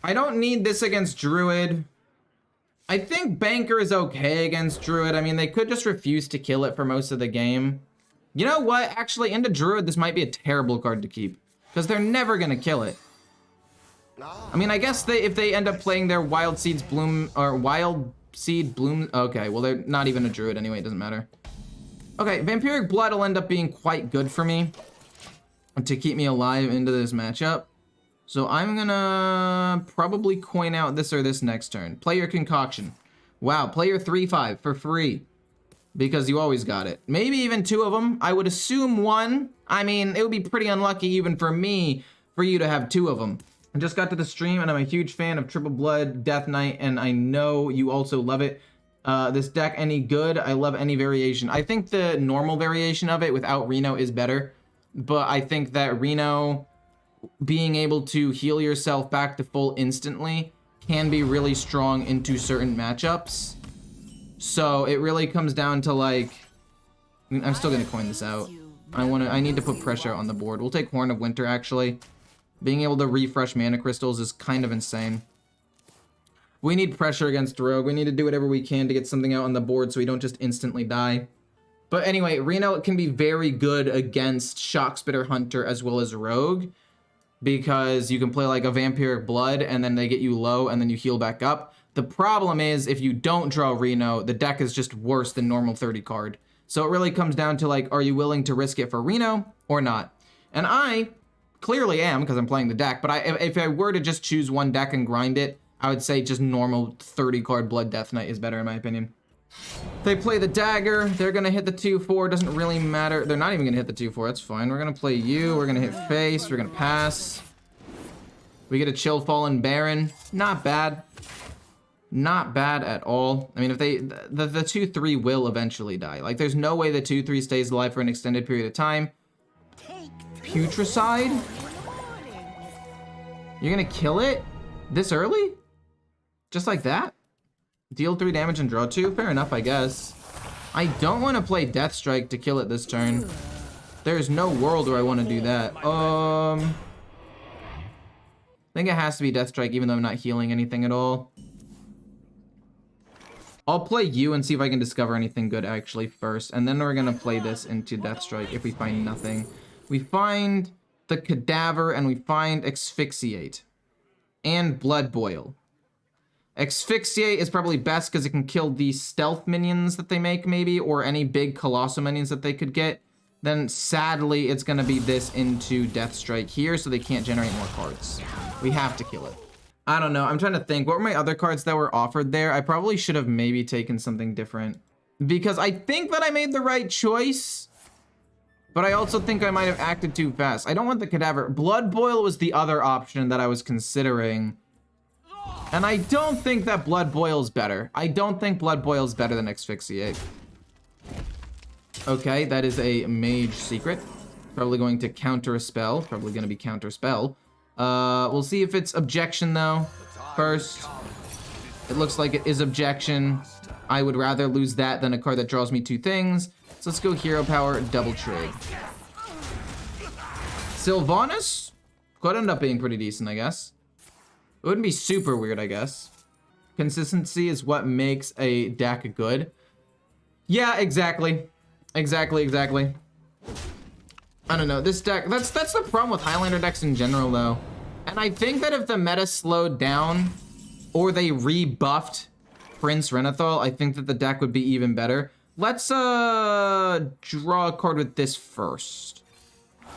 I don't need this against Druid. I think Banker is okay against Druid. I mean, they could just refuse to kill it for most of the game. You know what? Actually, into Druid, this might be a terrible card to keep, because they're never going to kill it. I mean, I guess if they end up playing their Wild Seeds Bloom, or Wild Seed Bloom, okay, well, they're not even a Druid anyway, it doesn't matter. Okay, Vampiric Blood will end up being quite good for me to keep me alive into this matchup. So I'm gonna probably coin out this or this next turn. Play your Concoction. Wow, play your 3/5 for free, because you always got it. Maybe even 2 of them. I would assume 1. I mean, it would be pretty unlucky even for me for you to have 2 of them. I just got to the stream and I'm a huge fan of Triple Blood, Death Knight, and I know you also love it. This deck, any good? I love any variation. I think the normal variation of it without Reno is better, but I think that Reno being able to heal yourself back to full instantly can be really strong into certain matchups. So it really comes down to, like, I'm still gonna coin this out. I need to put pressure on the board. We'll take Horn of Winter, actually. Being able to refresh mana crystals is kind of insane. We need pressure against Rogue. We need to do whatever we can to get something out on the board so we don't just instantly die. But anyway, Reno can be very good against Shockspitter Hunter as well as Rogue, because you can play like a Vampiric Blood and then they get you low and then you heal back up. The problem is, if you don't draw Reno, the deck is just worse than normal 30 card. So it really comes down to, like, are you willing to risk it for Reno or not? And I clearly am, because I'm playing the deck, but if I were to just choose one deck and grind it, I would say just normal 30 card Blood Death Knight is better in my opinion. They play the dagger, they're gonna hit the 2/4, doesn't really matter. They're not even gonna hit the 2/4, that's fine. We're gonna play you, we're gonna hit face, we're gonna pass. We get a Chill Fallen Baron, not bad. Not bad at all. I mean, if the 2/3 will eventually die. Like, there's no way the 2/3 stays alive for an extended period of time. Putricide? You're gonna kill it this early? Just like that? Deal 3 damage and draw 2? Fair enough, I guess. I don't want to play Death Strike to kill it this turn. There's no world where I want to do that. I think it has to be Death Strike, even though I'm not healing anything at all. I'll play you and see if I can discover anything good actually first, and then we're gonna play this into Death Strike if we find nothing. We find the Cadaver and we find Asphyxiate and Blood Boil. Asphyxiate is probably best because it can kill the stealth minions that they make, maybe, or any big colossal minions that they could get. Then sadly it's gonna be this into Death Strike here, so they can't generate more cards. We have to kill it. I don't know, I'm trying to think. What were my other cards that were offered there? I probably should have maybe taken something different, because I think that I made the right choice, but I also think I might have acted too fast. I don't want the Cadaver. Blood Boil was the other option that I was considering, and I don't think that Blood Boil is better. I don't think Blood Boil is better than Asphyxiate. Okay, that is a Mage Secret. Probably going to counter a spell. Probably going to be counter spell. We'll see if it's Objection, though, first. It looks like it is Objection. I would rather lose that than a card that draws me 2 things. So let's go Hero Power, Double Trig. Sylvanas could end up being pretty decent, I guess. It wouldn't be super weird, I guess. Consistency is what makes a deck good. Yeah, exactly. Exactly. I don't know, this deck, that's the problem with Highlander decks in general, though. And I think that if the meta slowed down, or they rebuffed Prince Renathal, I think that the deck would be even better. Let's draw a card with this first,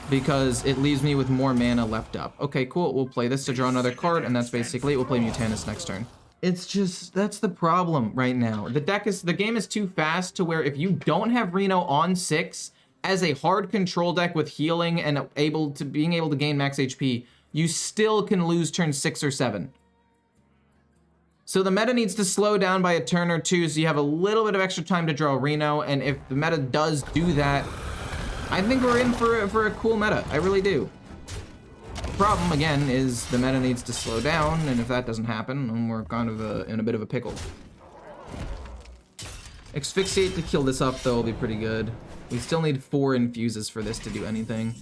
because it leaves me with more mana left up. Okay, cool, we'll play this to draw another card, and that's basically it. We'll play Mutanus next turn. It's just, that's the problem right now. The game is too fast to where if you don't have Reno on 6, as a hard control deck with healing and being able to gain max HP, you still can lose turn 6 or 7. So the meta needs to slow down by a turn or 2 so you have a little bit of extra time to draw Reno, and if the meta does do that, I think we're in for a cool meta. I really do. The problem, again, is the meta needs to slow down, and if that doesn't happen, then we're kind of in a bit of a pickle. Asphyxiate to kill this up, though, will be pretty good. We still need 4 infuses for this to do anything.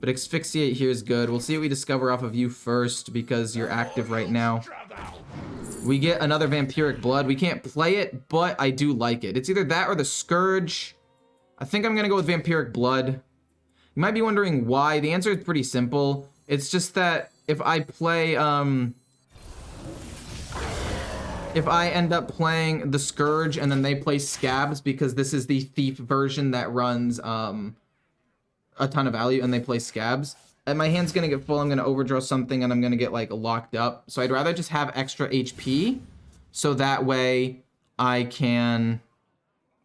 But Asphyxiate here is good. We'll see what we discover off of you first because you're active right now. We get another Vampiric Blood. We can't play it, but I do like it. It's either that or the Scourge. I think I'm going to go with Vampiric Blood. You might be wondering why. The answer is pretty simple. It's just that if I play, if I end up playing the Scourge and then they play Scabs, because this is the Thief version that runs a ton of value, and they play Scabs, and my hand's gonna get full, I'm gonna overdraw something, and I'm gonna get like locked up. So I'd rather just have extra HP, so that way I can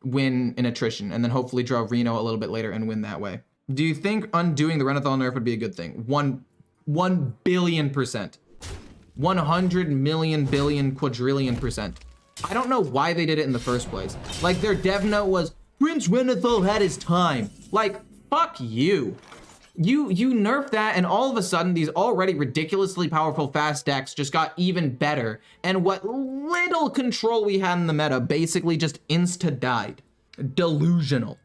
win in attrition, and then hopefully draw Reno a little bit later and win that way. Do you think undoing the Renathal nerf would be a good thing? 1 billion%. 100 million billion quadrillion %. I don't know why they did it in the first place. Like, their dev note was, Prince Renathal had his time. Like, fuck you. You nerfed that, and all of a sudden, these already ridiculously powerful fast decks just got even better, and what little control we had in the meta basically just insta-died. Delusional.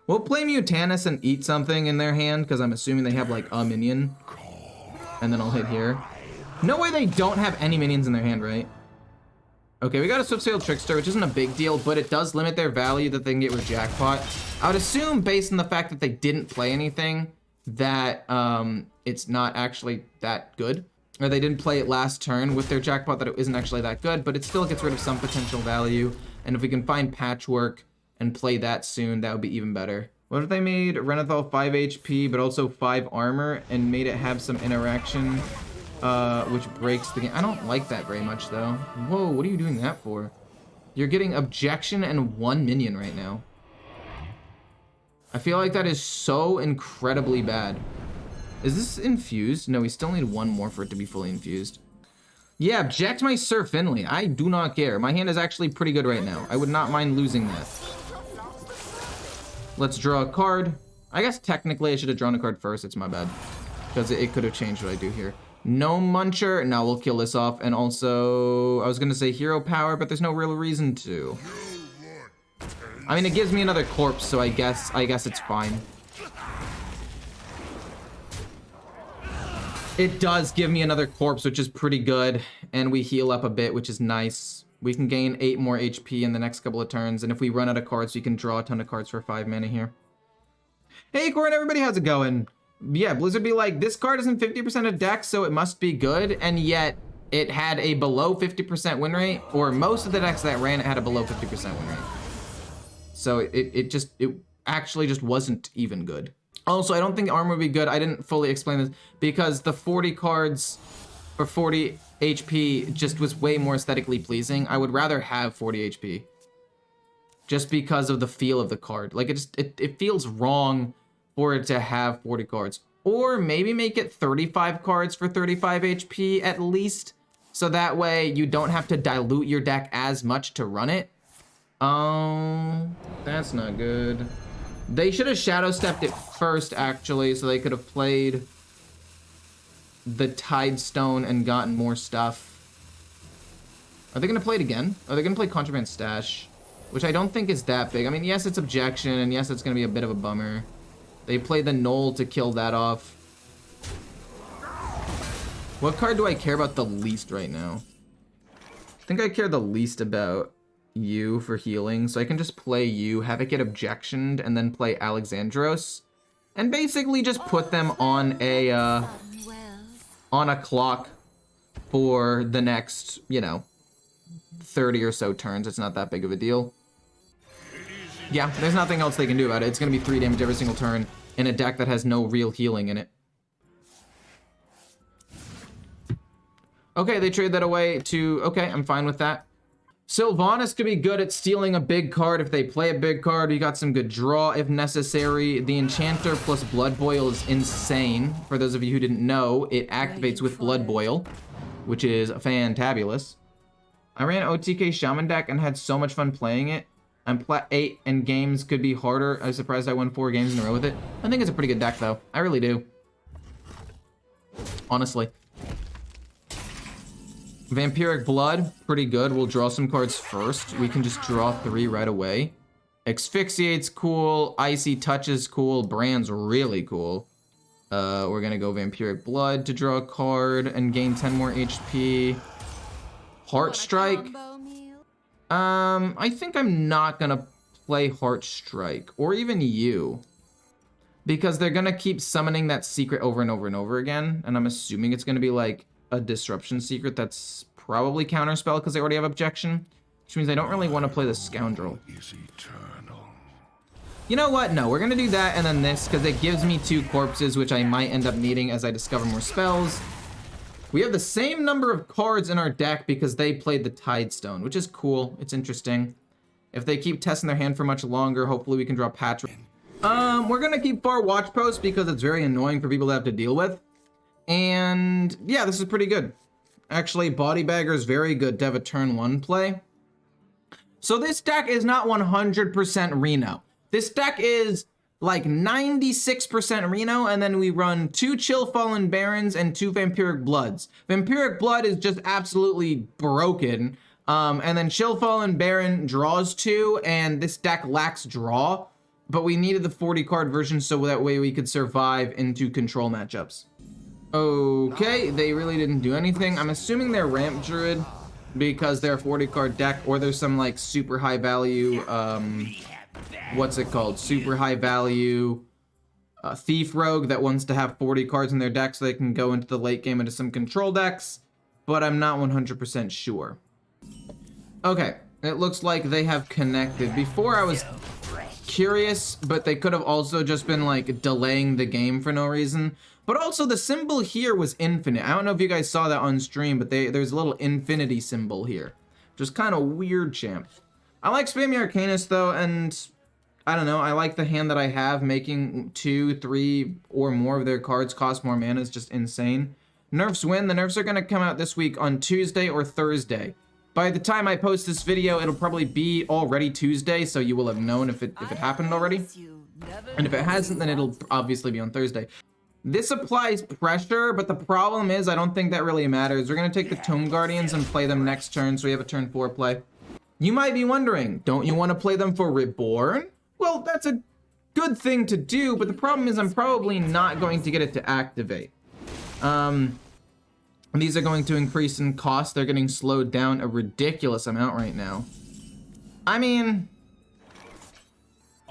We'll play Mutanus and eat something in their hand, because I'm assuming they have, like, a minion. And then I'll hit here. No way they don't have any minions in their hand, right? Okay, we got a Swiftsail Trickster, which isn't a big deal, but it does limit their value that they can get with Jackpot. I would assume, based on the fact that they didn't play anything, that it's not actually that good. Or they didn't play it last turn with their Jackpot, that it isn't actually that good, but it still gets rid of some potential value. And if we can find Patchwork and play that soon, that would be even better. What if they made Renathal 5 HP, but also 5 armor, and made it have some interaction, which breaks the game? I don't like that very much, though. Whoa, what are you doing that for? You're getting Objection and 1 minion right now. I feel like that is so incredibly bad. Is this infused? No, we still need 1 more for it to be fully infused. Yeah, object my Sir Finley. I do not care. My hand is actually pretty good right now. I would not mind losing that. Let's draw a card. I guess technically I should have drawn a card first. It's my bad. Because it could have changed what I do here. No Muncher. No, we'll kill this off. And also, I was going to say Hero Power, but there's no real reason to. I mean, it gives me another corpse, so I guess it's fine. It does give me another corpse, which is pretty good. And we heal up a bit, which is nice. We can gain 8 more HP in the next couple of turns, and if we run out of cards, we can draw a ton of cards for 5 mana here. Hey, Corin, everybody, how's it going? Yeah, Blizzard be like, this card isn't 50% of decks, so it must be good, and yet it had a below 50% win rate, or most of the decks that ran it had a below 50% win rate. So it actually just wasn't even good. Also, I don't think armor would be good. I didn't fully explain this, because the 40 cards for 40 HP just was way more aesthetically pleasing. I would rather have 40 HP. Just because of the feel of the card. Like, it feels wrong for it to have 40 cards. Or maybe make it 35 cards for 35 HP at least. So that way you don't have to dilute your deck as much to run it. That's not good. They should have Shadow Stepped it first, actually, so they could have played the Tidestone and gotten more stuff. Are they gonna play it again? Are they gonna play Contraband Stash? Which I don't think is that big. I mean, yes, it's Objection, and yes, it's gonna be a bit of a bummer. They play the Knoll to kill that off. What card do I care about the least right now? I think I care the least about you for healing, so I can just play you, have it get Objectioned, and then play Alexandros. And basically just put them on a clock for the next, 30 or so turns. It's not that big of a deal. Yeah, there's nothing else they can do about it. It's going to be 3 damage every single turn in a deck that has no real healing in it. Okay, they trade that away to... Okay, I'm fine with that. Sylvanas could be good at stealing a big card if they play a big card. We got some good draw if necessary. The Enchanter plus Blood Boil is insane. For those of you who didn't know, it activates with Blood Boil, which is fantabulous. I ran OTK Shaman deck and had so much fun playing it. I'm plat 8 and games could be harder. I was surprised I won 4 games in a row with it. I think it's a pretty good deck though. I really do. Honestly. Vampiric Blood, pretty good. We'll draw some cards first. We can just draw 3 right away. Asphyxiate's cool. Icy Touch is cool. Brand's really cool. We're gonna go Vampiric Blood to draw a card and gain 10 more HP. Heart Strike. I think I'm not gonna play Heart Strike, or even you. Because they're gonna keep summoning that secret over and over and over again, and I'm assuming it's gonna be like a disruption secret that's probably counterspell because they already have objection, which means I don't really want to play the Scoundrel. You know what? No, we're gonna do that and then this because it gives me 2 corpses, which I might end up needing as I discover more spells. We have the same number of cards in our deck because they played the Tidestone, which is cool. It's interesting. If they keep testing their hand for much longer, hopefully we can draw Patchwork. We're gonna keep Far Watch Post because it's very annoying for people to have to deal with. And yeah, this is pretty good. Actually, Body Bagger is very good to have a turn 1 play. So this deck is not 100% Reno. This deck is like 96% Reno, and then we run 2 Chill Fallen Barons and 2 Vampiric Bloods. Vampiric Blood is just absolutely broken. And then Chill Fallen Baron draws 2, and this deck lacks draw. But we needed the 40 card version so that way we could survive into control matchups. Okay, they really didn't do anything. I'm assuming they're Ramp Druid because they're a 40 card deck, or there's some like super high value, what's it called? Super high value Thief Rogue that wants to have 40 cards in their deck so they can go into the late game into some control decks, but I'm not 100% sure. Okay, it looks like they have connected. Before I was curious, but they could have also just been like delaying the game for no reason. But also the symbol here was infinite. I don't know if you guys saw that on stream, but there's a little infinity symbol here. Just kind of weird, champ. I like Spammy Arcanist though, and I don't know, I like the hand that I have. Making 2, 3, or more of their cards cost more mana is just insane. Nerfs win. The nerfs are gonna come out this week on Tuesday or Thursday. By the time I post this video, it'll probably be already Tuesday, so you will have known if it happened already. And if it hasn't, then it'll obviously be on Thursday. This applies pressure, but the problem is I don't think that really matters. We're gonna take the Tomb Guardians and play them next turn, so we have a turn 4 play. You might be wondering, don't you want to play them for Reborn? Well, that's a good thing to do, but the problem is I'm probably not going to get it to activate. These are going to increase in cost. They're getting slowed down a ridiculous amount right now. I mean,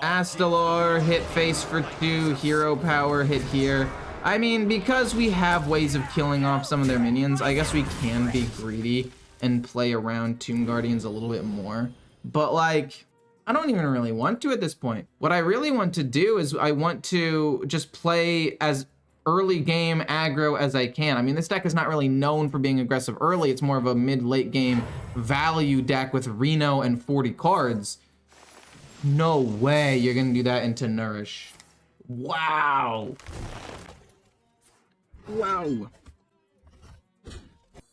Astalar, hit face for 2, hero power, hit here. I mean, because we have ways of killing off some of their minions, I guess we can be greedy and play around Tomb Guardians a little bit more. But like, I don't even really want to at this point. What I really want to do is I want to just play as early game aggro as I can. I mean, this deck is not really known for being aggressive early. It's more of a mid-late game value deck with Reno and 40 cards. No way you're gonna do that into Nourish. Wow. Wow.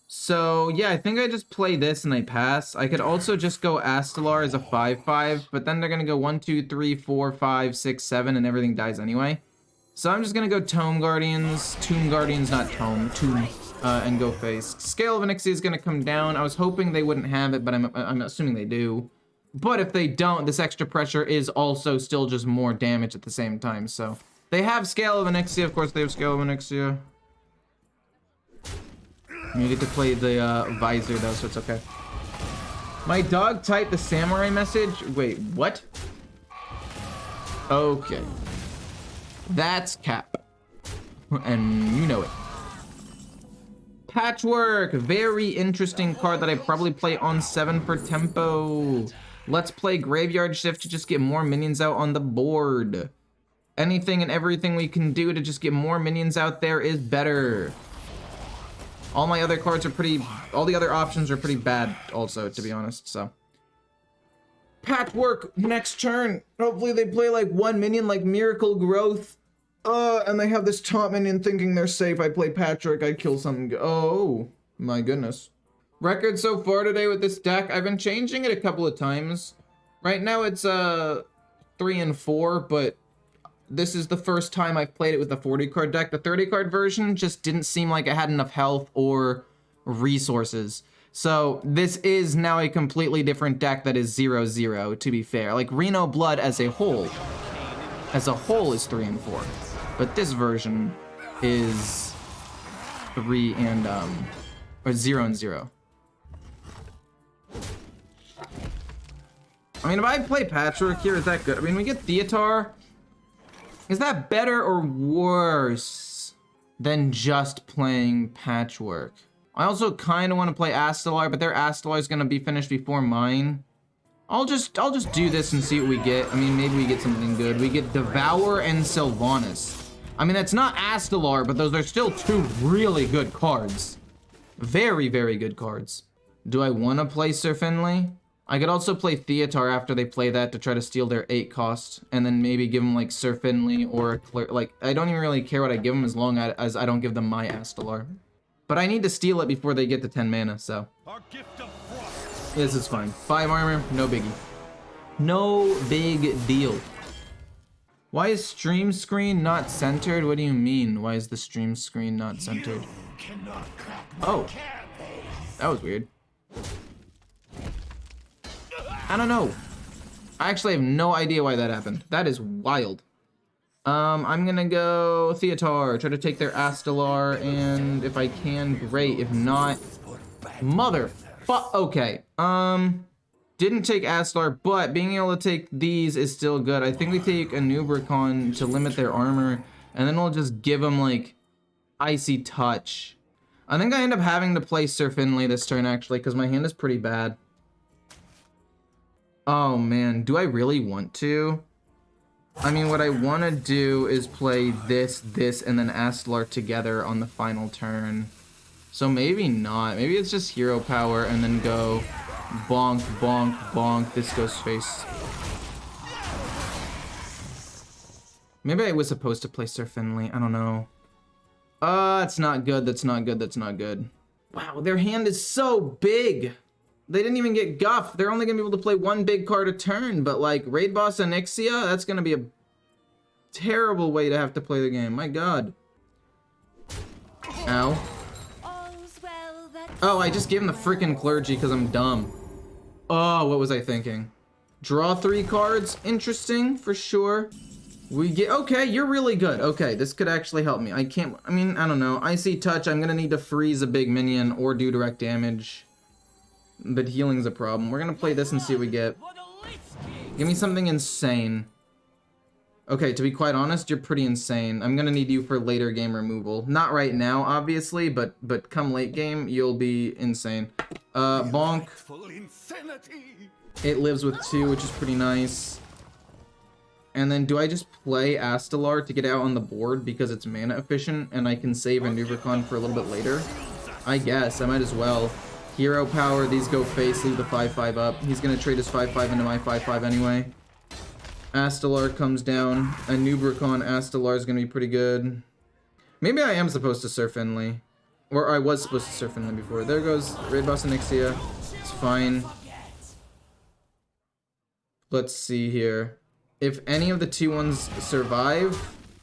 So yeah, I think I just play this and I pass. I could also just go Astalar as a 5/5, but then they're gonna go 1, 2, 3, 4, 5, 6, 7, and everything dies anyway. So I'm just gonna go Tomb Guardians, not Tomb, and go face. Scale of Onyxia is gonna come down. I was hoping they wouldn't have it, but I'm assuming they do. But if they don't, this extra pressure is also still just more damage at the same time. So they have Scale of Onyxia, of course they have Scale of Onyxia. You get to play the visor though, so it's okay. My dog typed the samurai message. Wait, what? Okay. That's cap. And you know it. Patchwork, very interesting card that I probably play on 7 for tempo. Let's play Graveyard Shift to just get more minions out on the board. Anything and everything we can do to just get more minions out there is better. All my other cards are all the other options are pretty bad also, to be honest, so. Patchwork, next turn. Hopefully they play like 1 minion like Miracle Growth. And they have this top minion thinking they're safe. I play Patchwork, I kill something. Oh, my goodness. Record so far today with this deck, I've been changing it a couple of times. Right now it's 3 and 4, but this is the first time I've played it with the 40 card deck. The 30 card version just didn't seem like it had enough health or resources. So this is now a completely different deck that is 0-0, to be fair. Like Reno Blood as a whole is 3 and 4. But this version is 3 and or 0 and 0. I mean, if I play Patchwork here, is that good? I mean, we get Theatar. Is that better or worse than just playing Patchwork? I also kind of want to play Astalar, but their Astalar is going to be finished before mine. I'll just do this and see what we get. I mean, maybe we get something good. We get Devour and Sylvanas. I mean, that's not Astalar, but those are still 2 really good cards. Very, very good cards. Do I want to play Sir Finley? I could also play Theatar after they play that to try to steal their 8 cost, and then maybe give them like Sir Finley or like, I don't even really care what I give them as long as I don't give them my Astalar. But I need to steal it before they get to 10 mana, so. This is fine. 5 armor, no biggie. No big deal. Why is stream screen not centered? What do you mean? Why is the stream screen not centered? Oh, that was weird. I don't know. I actually have no idea why that happened. That is wild. I'm gonna go Theatar, try to take their Astalar, and if I can, great. If not, okay. Didn't take Astalar, but being able to take these is still good. I think we take a Nubricon to limit their armor, and then we'll just give them like Icy Touch. I think I end up having to play Sir Finley this turn actually, because my hand is pretty bad. Oh man, do I really want to? I mean, what I want to do is play this, and then Astalar together on the final turn. So maybe not. Maybe it's just hero power and then go bonk, bonk, bonk. This goes face. Maybe I was supposed to play Sir Finley. I don't know. That's not good. That's not good. That's not good. Wow, their hand is so big. They didn't even get Guff. They're only going to be able to play 1 big card a turn, but like Raid Boss Onyxia, that's going to be a terrible way to have to play the game. My god. Ow. Oh, I just gave him the freaking Clergy because I'm dumb. Oh, what was I thinking? Draw 3 cards. Interesting, for sure. We get... Okay, you're really good. Okay, this could actually help me. I mean, I don't know. Icy Touch, I'm going to need to freeze a big minion or do direct damage. But healing's a problem. We're gonna play this and see what we get. Give me something insane. Okay, to be quite honest, you're pretty insane. I'm gonna need you for later game removal. Not right now, obviously, but come late game, you'll be insane. Bonk. It lives with 2, which is pretty nice. And then do I just play Astalar to get out on the board because it's mana efficient and I can save a Nubricon for a little bit later? I guess, I might as well. Hero power, these go face, leave the 5/5 up. He's gonna trade his 5/5 into my 5/5 anyway. Astalar comes down. A Nubricon Astalar is gonna be pretty good. Maybe I am supposed to Sir Finley. Or I was supposed to Sir Finley before. There goes Raid Boss Onyxia. It's fine. Let's see here. If any of the 2/1s survive,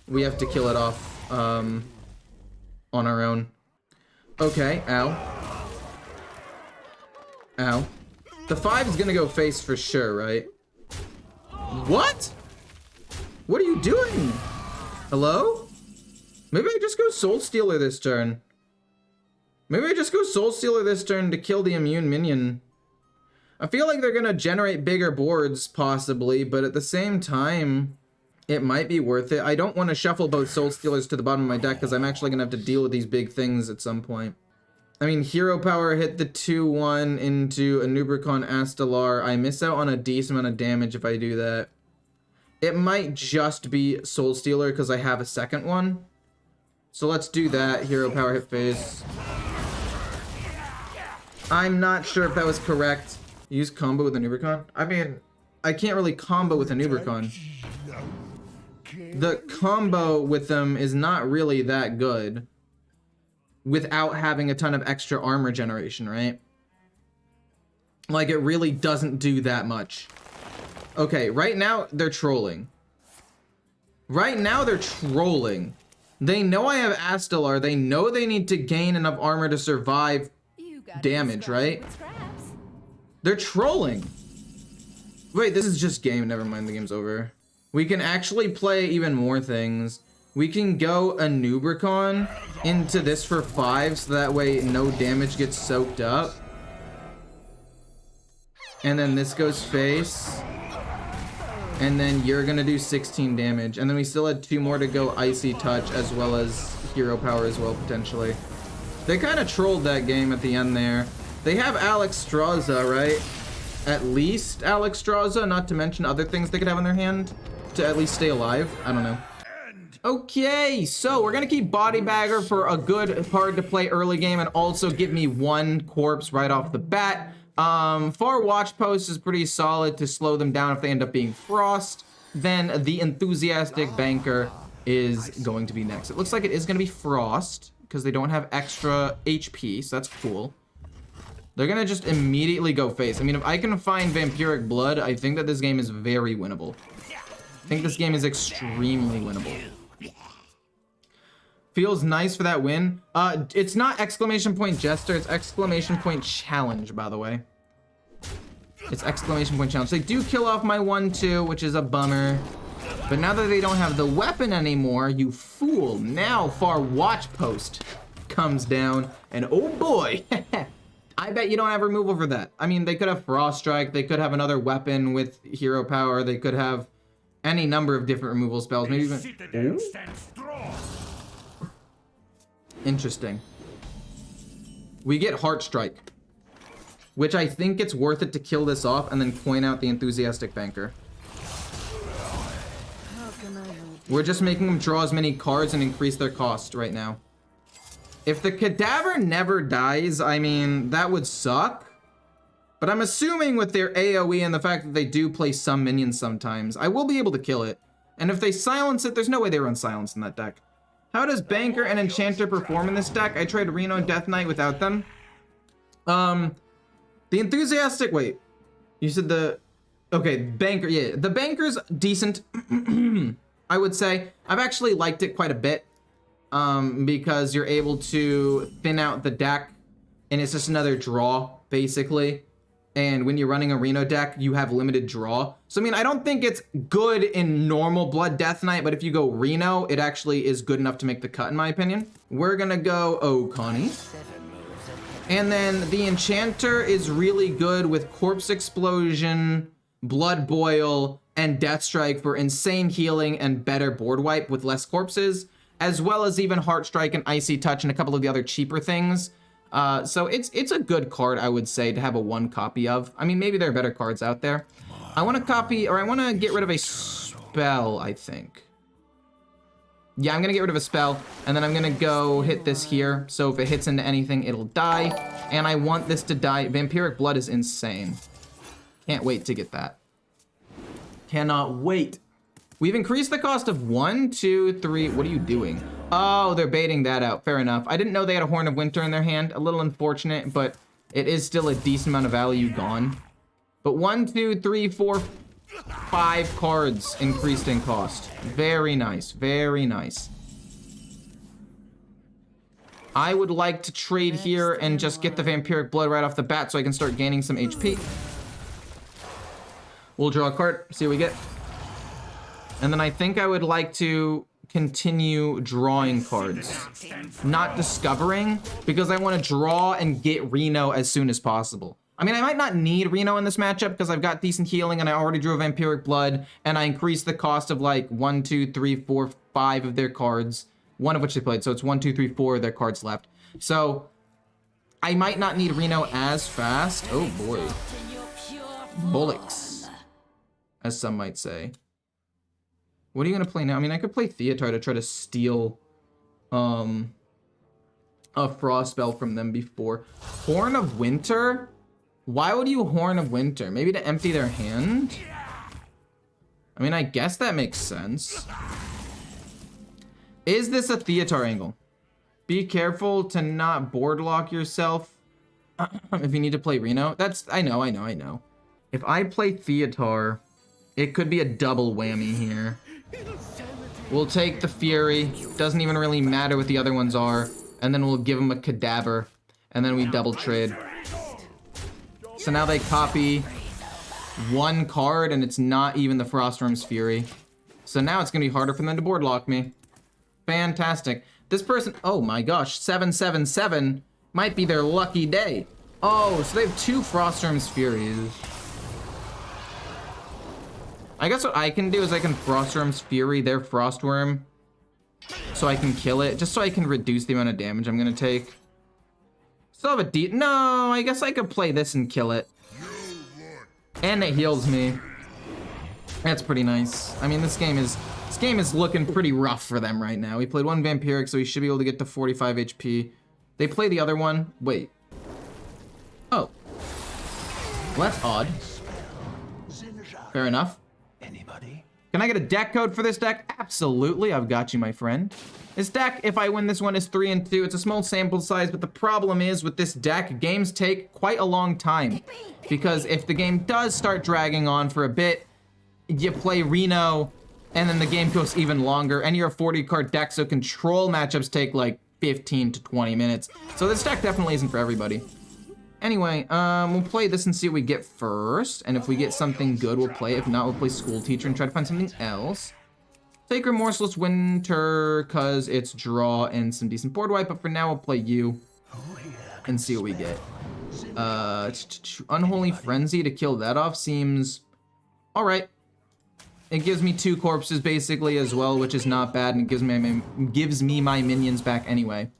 we have to kill it off on our own. Okay, ow. Ow. The 5 is gonna go face for sure, right? What? What are you doing? Hello? Maybe I just go Soul Stealer this turn. Maybe I just go Soul Stealer this turn to kill the immune minion. I feel like they're gonna generate bigger boards, possibly, but at the same time, it might be worth it. I don't want to shuffle both Soul Stealers to the bottom of my deck because I'm actually gonna have to deal with these big things at some point. I mean, hero power hit the 2/1 into a Nubricon Astalar. I miss out on a decent amount of damage if I do that. It might just be Soul Stealer because I have a second one. So let's do that. Hero power hit face. I'm not sure if that was correct. Use combo with a Nubricon? I mean, I can't really combo with a Nubricon. The combo with them is not really that good without having a ton of extra armor generation, right? Like, it really doesn't do that much. Okay, right now, they're trolling. Right now, they're trolling. They know I have Astalar. They know they need to gain enough armor to survive damage, right? They're trolling. Wait, this is just game. Never mind, the game's over. We can actually play even more things. We can go a Nubricon into this for 5, so that way no damage gets soaked up. And then this goes face. And then you're gonna do 16 damage. And then we still had 2 more to go Icy Touch as well as Hero Power as well, potentially. They kind of trolled that game at the end there. They have Alex Straza, right? At least Alex Straza, not to mention other things they could have in their hand to at least stay alive. I don't know. Okay, so we're gonna keep Body Bagger for a good card to play early game and also give me 1 corpse right off the bat. Far Watch Post is pretty solid to slow them down if they end up being Frost. Then the Enthusiastic Banker is going to be next. It looks like it is gonna be Frost because they don't have extra HP, so that's cool. They're gonna just immediately go face. I mean, if I can find Vampiric Blood, I think that this game is very winnable. I think this game is extremely winnable. Feels nice for that win. It's not exclamation point Jester, it's exclamation point challenge, by the way. It's exclamation point challenge. They do kill off my 1-2, which is a bummer. But now that they don't have the weapon anymore, you fool, now Far Watch Post comes down, and oh boy, I bet you don't have removal for that. I mean, they could have Frost Strike, they could have another weapon with hero power, they could have any number of different removal spells, maybe even... Interesting. We get Heart Strike, which I think it's worth it to kill this off and then coin out the Enthusiastic Banker. We're just making them draw as many cards and increase their cost right now. If the Cadaver never dies, I mean, that would suck. But I'm assuming with their AoE and the fact that they do play some minions sometimes, I will be able to kill it. And if they silence it, there's no way they run silence in that deck. How does Banker and Enchanter perform in this deck? I tried Reno and Death Knight without them. The Enthusiastic, wait. You said the... Okay, Banker, yeah. The Banker's decent, I would say. I've actually liked it quite a bit. Because you're able to thin out the deck. And it's just another draw, basically. And when you're running a Reno deck, you have limited draw. So, I mean, I don't think it's good in normal Blood Death Knight, but if you go Reno, it actually is good enough to make the cut, in my opinion. We're gonna go Connie. And then the Enchanter is really good with Corpse Explosion, Blood Boil, and Death Strike for insane healing and better board wipe with less corpses, as well as even Heart Strike and Icy Touch and a couple of the other cheaper things. So it's a good card, I would say, to have a 1 copy of. I mean, maybe there are better cards out there. I want to copy, or I want to get rid of a spell, I think. Yeah, I'm going to get rid of a spell, and then I'm going to go hit this here. So if it hits into anything, it'll die. And I want this to die. Vampiric Blood is insane. Can't wait to get that. Cannot wait. We've increased the cost of 1, 2, 3. What are you doing? Oh, they're baiting that out. Fair enough. I didn't know they had a Horn of Winter in their hand. A little unfortunate, but it is still a decent amount of value gone. But 1, 2, 3, 4, 5 cards increased in cost. Very nice. Very nice. I would like to trade here and just get the Vampiric Blood right off the bat so I can start gaining some HP. We'll draw a card. See what we get. And then I think I would like to continue drawing cards. Not discovering, because I want to draw and get Reno as soon as possible. I mean, I might not need Reno in this matchup because I've got decent healing and I already drew a Vampiric Blood and I increased the cost of like 1, 2, 3, 4, 5 of their cards. 1 of which they played, so it's 1, 2, 3, 4 of their cards left. So I might not need Reno as fast. Oh boy. Bullocks, as some might say. What are you gonna play now? I mean, I could play Theatar to try to steal a Frost spell from them before. Horn of Winter? Why would you Horn of Winter? Maybe to empty their hand? I mean, I guess that makes sense. Is this a Theatar angle? Be careful to not board lock yourself if you need to play Reno. I know. If I play Theatar, it could be a double whammy here. We'll take the Fury. Doesn't even really matter what the other ones are. And then we'll give them a Cadaver. And then we double trade. So now they copy 1 card and it's not even the Frostworm's Fury. So now it's going to be harder for them to board lock me. Fantastic. This person, oh my gosh, 777 might be their lucky day. Oh, so they have 2 Frostworm's Furies. I guess what I can do is I can Frostworm's Fury their Frostworm so I can kill it, just so I can reduce the amount of damage I'm gonna take. Still have a no, I guess I could play this and kill it. And it heals me. That's pretty nice. I mean, this game is looking pretty rough for them right now. We played 1 Vampiric, so we should be able to get to 45 HP. They play the other one. Wait. Oh. Well, that's odd. Fair enough. Can I get a deck code for this deck? Absolutely, I've got you, my friend. This deck, if I win this one, is 3 and 2. It's a small sample size, but the problem is with this deck, games take quite a long time. Because if the game does start dragging on for a bit, you play Reno, and then the game goes even longer, and you're a 40-card deck, so control matchups take like 15 to 20 minutes. So this deck definitely isn't for everybody. Anyway, we'll play this and see what we get first, and if we get something good, we'll play. If not, we'll play School Teacher and try to find something else. Take Remorseless Winter, cause it's draw and some decent board wipe, but for now, we'll play you and see what we get. Unholy Frenzy to kill that off seems all right. It gives me 2 corpses basically as well, which is not bad, and it gives me my minions back anyway.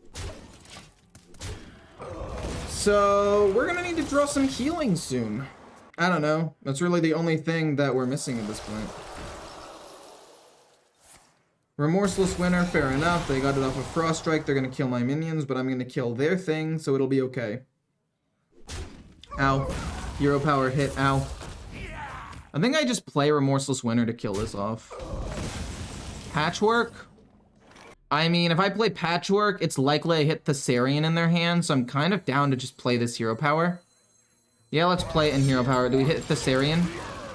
So we're gonna need to draw some healing soon. I don't know. That's really the only thing that we're missing at this point. Remorseless Winter, fair enough. They got it off of Frost Strike. They're gonna kill my minions, but I'm gonna kill their thing, so it'll be okay. Ow. Hero power hit. Ow. I think I just play Remorseless Winter to kill this off. Patchwork? I mean, if I play Patchwork, it's likely I hit Thessarian in their hand, so I'm kind of down to just play this hero power. Yeah, let's play it in hero power. Do we hit Thessarian?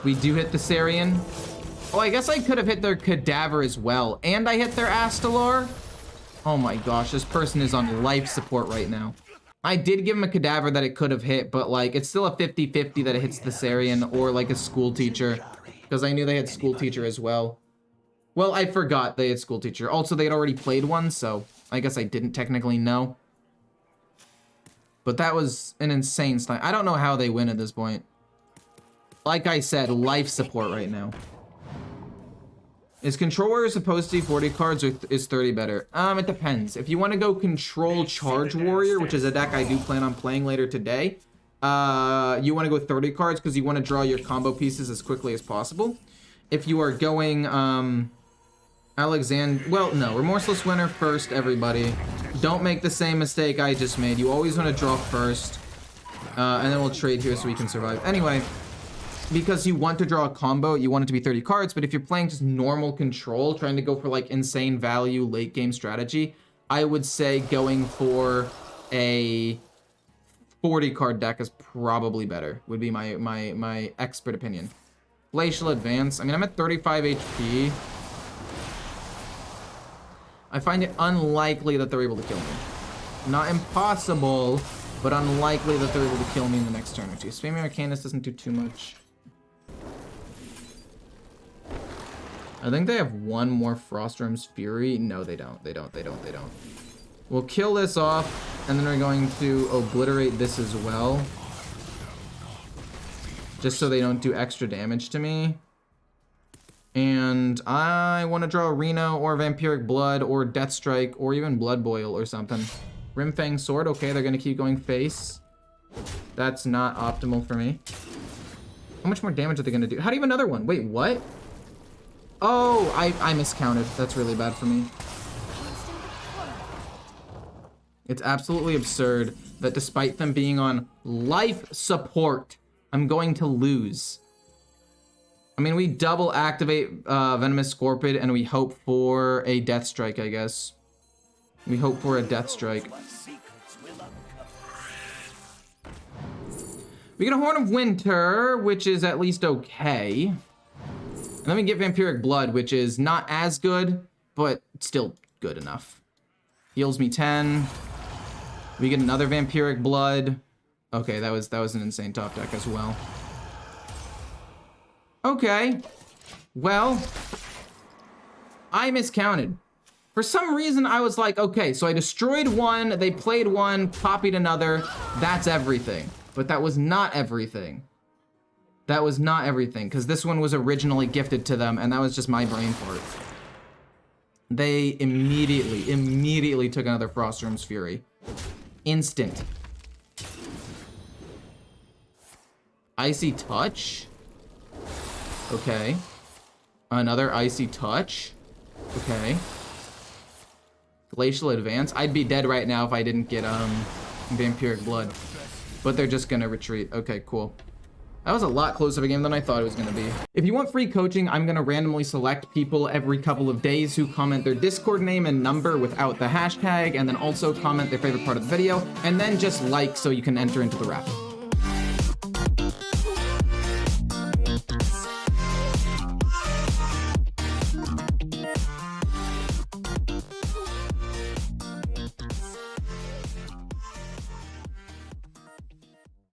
We do hit Thessarian. Oh, I guess I could have hit their Cadaver as well. And I hit their Astalor? Oh my gosh, this person is on life support right now. I did give him a Cadaver that it could have hit, but like, it's still a 50-50 that it hits Thessarian or like a School Teacher, because I knew they had School Teacher as well. Well, I forgot they had School Teacher. Also, they had already played one, so I guess I didn't technically know. But that was an insane stun. I don't know how they win at this point. Like I said, life support right now. Is Control Warrior supposed to be 40 cards, or is 30 better? It depends. If you want to go Control Charge Warrior, which is a deck I do plan on playing later today, you want to go 30 cards because you want to draw your combo pieces as quickly as possible. If you are going, well, no, Remorseless Winter first, everybody. Don't make the same mistake I just made. You always want to draw first, and then we'll trade here so we can survive. Anyway, because you want to draw a combo, you want it to be 30 cards, but if you're playing just normal control, trying to go for like insane value late game strategy, I would say going for a 40 card deck is probably better, would be my expert opinion. Glacial Advance, I mean, I'm at 35 HP. I find it unlikely that they're able to kill me. Not impossible, but unlikely that they're able to kill me in the next turn or two. Spamming Arcanist doesn't do too much. I think they have one more Frostworm's Fury. No, they don't. They don't. We'll kill this off, and then we're going to obliterate this as well. Just so they don't do extra damage to me. And I want to draw Reno or Vampiric Blood or Deathstrike or even Blood Boil or something. Rimfang Sword, okay, they're going to keep going face. That's not optimal for me. How much more damage are they going to do? How do you have another one? Wait, what? Oh, I miscounted. That's really bad for me. It's absolutely absurd that despite them being on life support, I'm going to lose. I mean, we double activate Venomous Scorpid and we hope for a Death Strike, I guess. We hope for a Death Strike. We get a Horn of Winter, which is at least okay. And then we get Vampiric Blood, which is not as good, but still good enough. Heals me 10. We get another Vampiric Blood. Okay, that was an insane top deck as well. Okay. Well, I miscounted. For some reason, I was like, okay, so I destroyed one, they played one, copied another, that's everything. But that was not everything. That was not everything, because this one was originally gifted to them, and that was just my brain fart. They immediately took another Frostroom's Fury. Instant. Icy Touch? Okay. Another Icy Touch? Okay. Glacial Advance? I'd be dead right now if I didn't get Vampiric Blood. But they're just gonna retreat. Okay, cool. That was a lot closer of a game than I thought it was gonna be. If you want free coaching, I'm gonna randomly select people every couple of days who comment their Discord name and number without the hashtag, and then also comment their favorite part of the video, and then just like so you can enter into the raffle.